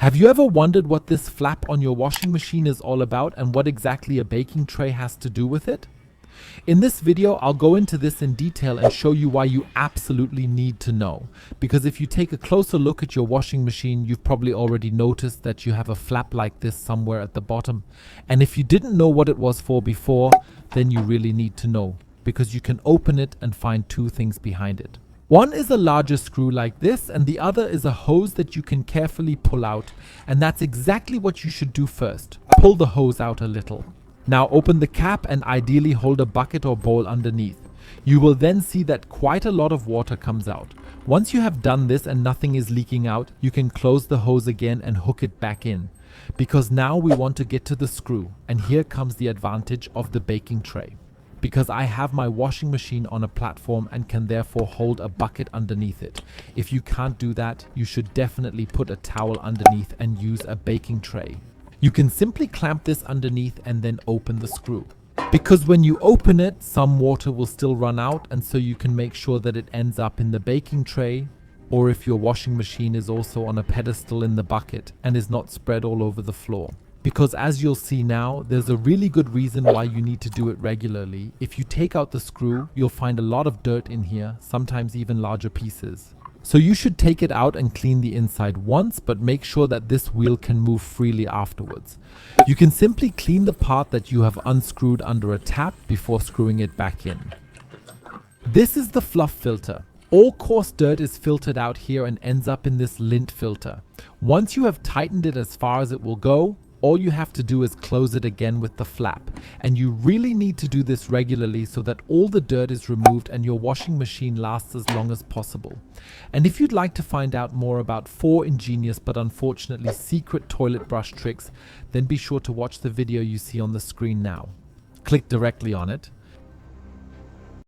Have you ever wondered what this flap on your washing machine is all about and what exactly a baking tray has to do with it? In this video, I'll go into this in detail and show you why you absolutely need to know. Because if you take a closer look at your washing machine, you've probably already noticed that you have a flap like this somewhere at the bottom. And if you didn't know what it was for before, then you really need to know, because you can open it and find two things behind it. One is a larger screw like this, and the other is a hose that you can carefully pull out, and that's exactly what you should do first. Pull the hose out a little. Now open the cap and ideally hold a bucket or bowl underneath. You will then see that quite a lot of water comes out. Once you have done this and nothing is leaking out, you can close the hose again and hook it back in. Because now we want to get to the screw, and here comes the advantage of the baking tray. Because I have my washing machine on a platform and can therefore hold a bucket underneath it. If you can't do that, you should definitely put a towel underneath and use a baking tray. You can simply clamp this underneath and then open the screw. Because when you open it, some water will still run out, and so you can make sure that it ends up in the baking tray, or if your washing machine is also on a pedestal in the bucket and is not spread all over the floor. Because as you'll see now, there's a really good reason why you need to do it regularly. If you take out the screw, you'll find a lot of dirt in here, sometimes even larger pieces. So you should take it out and clean the inside once, but make sure that this wheel can move freely afterwards. You can simply clean the part that you have unscrewed under a tap before screwing it back in. This is the fluff filter. All coarse dirt is filtered out here and ends up in this lint filter. Once you have tightened it as far as it will go, all you have to do is close it again with the flap, and you really need to do this regularly so that all the dirt is removed and your washing machine lasts as long as possible. And if you'd like to find out more about 4 ingenious but unfortunately secret toilet brush tricks, then be sure to watch the video you see on the screen now. Click directly on it,